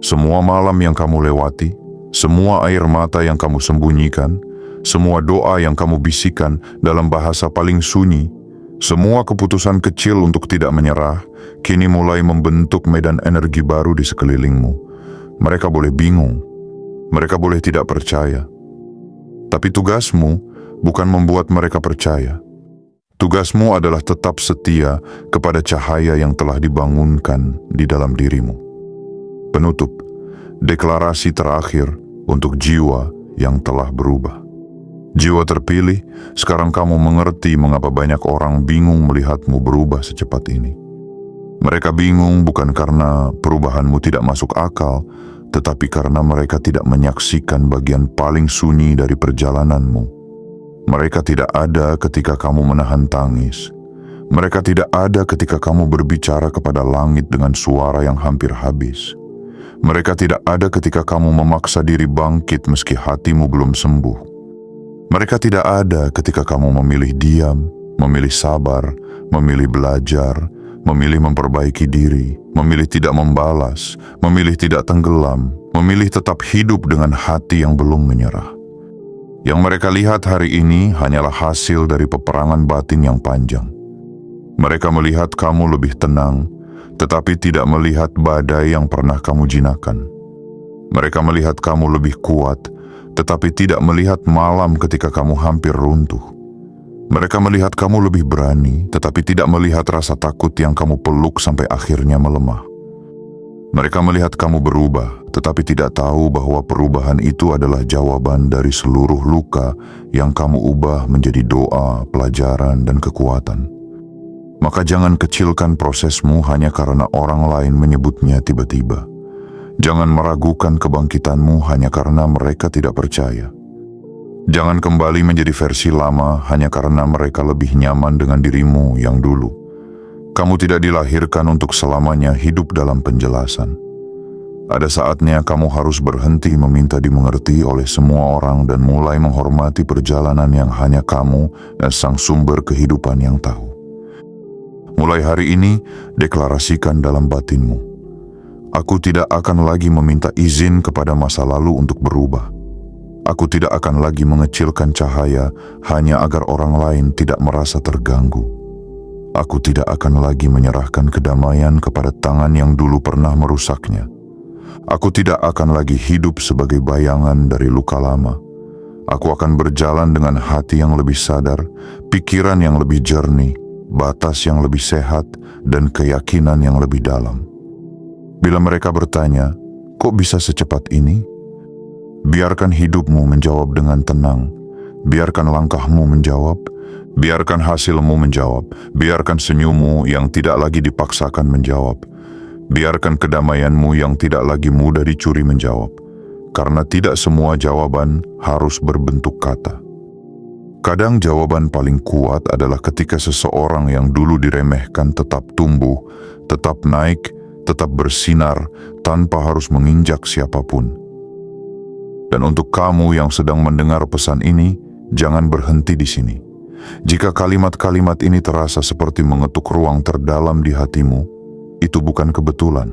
[SPEAKER 1] Semua malam yang kamu lewati, semua air mata yang kamu sembunyikan, semua doa yang kamu bisikan dalam bahasa paling sunyi, semua keputusan kecil untuk tidak menyerah, kini mulai membentuk medan energi baru di sekelilingmu. Mereka boleh bingung, mereka boleh tidak percaya. Tapi tugasmu bukan membuat mereka percaya. Tugasmu adalah tetap setia kepada cahaya yang telah dibangunkan di dalam dirimu. Penutup, deklarasi terakhir untuk jiwa yang telah berubah. Jiwa terpilih, sekarang kamu mengerti mengapa banyak orang bingung melihatmu berubah secepat ini. Mereka bingung bukan karena perubahanmu tidak masuk akal, tetapi karena mereka tidak menyaksikan bagian paling sunyi dari perjalananmu. Mereka tidak ada ketika kamu menahan tangis. Mereka tidak ada ketika kamu berbicara kepada langit dengan suara yang hampir habis. Mereka tidak ada ketika kamu memaksa diri bangkit meski hatimu belum sembuh. Mereka tidak ada ketika kamu memilih diam, memilih sabar, memilih belajar, memilih memperbaiki diri, memilih tidak membalas, memilih tidak tenggelam, memilih tetap hidup dengan hati yang belum menyerah. Yang mereka lihat hari ini hanyalah hasil dari peperangan batin yang panjang. Mereka melihat kamu lebih tenang, tetapi tidak melihat badai yang pernah kamu jinakan. Mereka melihat kamu lebih kuat, tetapi tidak melihat malam ketika kamu hampir runtuh. Mereka melihat kamu lebih berani, tetapi tidak melihat rasa takut yang kamu peluk sampai akhirnya melemah. Mereka melihat kamu berubah, tetapi tidak tahu bahwa perubahan itu adalah jawaban dari seluruh luka yang kamu ubah menjadi doa, pelajaran, dan kekuatan. Maka jangan kecilkan prosesmu hanya karena orang lain menyebutnya tiba-tiba. Jangan meragukan kebangkitanmu hanya karena mereka tidak percaya. Jangan kembali menjadi versi lama hanya karena mereka lebih nyaman dengan dirimu yang dulu. Kamu tidak dilahirkan untuk selamanya hidup dalam penjelasan. Ada saatnya kamu harus berhenti meminta dimengerti oleh semua orang dan mulai menghormati perjalanan yang hanya kamu dan sang sumber kehidupan yang tahu. Mulai hari ini, deklarasikan dalam batinmu. Aku tidak akan lagi meminta izin kepada masa lalu untuk berubah. Aku tidak akan lagi mengecilkan cahaya hanya agar orang lain tidak merasa terganggu. Aku tidak akan lagi menyerahkan kedamaian kepada tangan yang dulu pernah merusaknya. Aku tidak akan lagi hidup sebagai bayangan dari luka lama. Aku akan berjalan dengan hati yang lebih sadar, pikiran yang lebih jernih, batas yang lebih sehat, dan keyakinan yang lebih dalam. Bila mereka bertanya, kok bisa secepat ini? Biarkan hidupmu menjawab dengan tenang. Biarkan langkahmu menjawab. Biarkan hasilmu menjawab. Biarkan senyummu yang tidak lagi dipaksakan menjawab. Biarkan kedamaianmu yang tidak lagi mudah dicuri menjawab. Karena tidak semua jawaban harus berbentuk kata. Kadang jawaban paling kuat adalah ketika seseorang yang dulu diremehkan tetap tumbuh, tetap naik, tetap bersinar tanpa harus menginjak siapapun. Dan untuk kamu yang sedang mendengar pesan ini, jangan berhenti di sini. Jika kalimat-kalimat ini terasa seperti mengetuk ruang terdalam di hatimu, itu bukan kebetulan.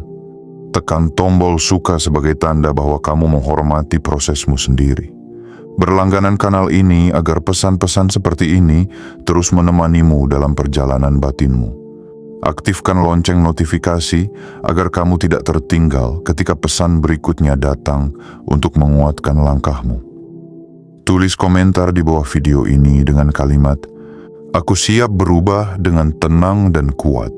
[SPEAKER 1] Tekan tombol suka sebagai tanda bahwa kamu menghormati prosesmu sendiri. Berlangganan kanal ini agar pesan-pesan seperti ini terus menemanimu dalam perjalanan batinmu. Aktifkan lonceng notifikasi agar kamu tidak tertinggal ketika pesan berikutnya datang untuk menguatkan langkahmu. Tulis komentar di bawah video ini dengan kalimat, "Aku siap berubah dengan tenang dan kuat."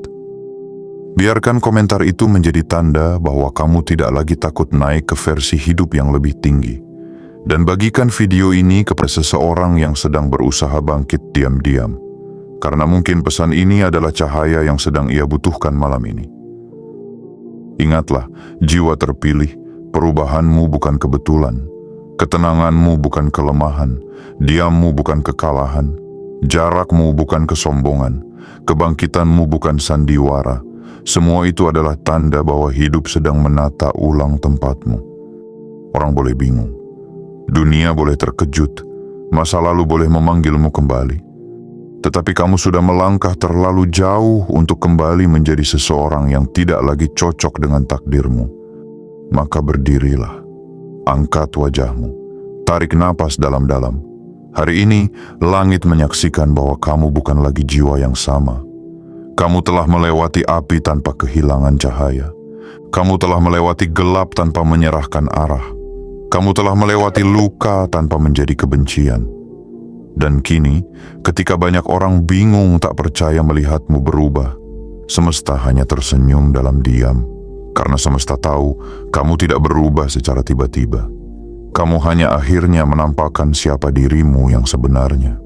[SPEAKER 1] Biarkan komentar itu menjadi tanda bahwa kamu tidak lagi takut naik ke versi hidup yang lebih tinggi. Dan bagikan video ini kepada seseorang yang sedang berusaha bangkit diam-diam. Karena mungkin pesan ini adalah cahaya yang sedang ia butuhkan malam ini. Ingatlah, jiwa terpilih, perubahanmu bukan kebetulan. Ketenanganmu bukan kelemahan, diammu bukan kekalahan, jarakmu bukan kesombongan, kebangkitanmu bukan sandiwara. Semua itu adalah tanda bahwa hidup sedang menata ulang tempatmu. Orang boleh bingung. Dunia boleh terkejut, masa lalu boleh memanggilmu kembali. Tetapi kamu sudah melangkah terlalu jauh untuk kembali menjadi seseorang yang tidak lagi cocok dengan takdirmu. Maka berdirilah, angkat wajahmu, tarik napas dalam-dalam. Hari ini, langit menyaksikan bahwa kamu bukan lagi jiwa yang sama. Kamu telah melewati api tanpa kehilangan cahaya. Kamu telah melewati gelap tanpa menyerahkan arah. Kamu telah melewati luka tanpa menjadi kebencian. Dan kini, ketika banyak orang bingung tak percaya melihatmu berubah, semesta hanya tersenyum dalam diam. Karena semesta tahu, kamu tidak berubah secara tiba-tiba. Kamu hanya akhirnya menampakkan siapa dirimu yang sebenarnya.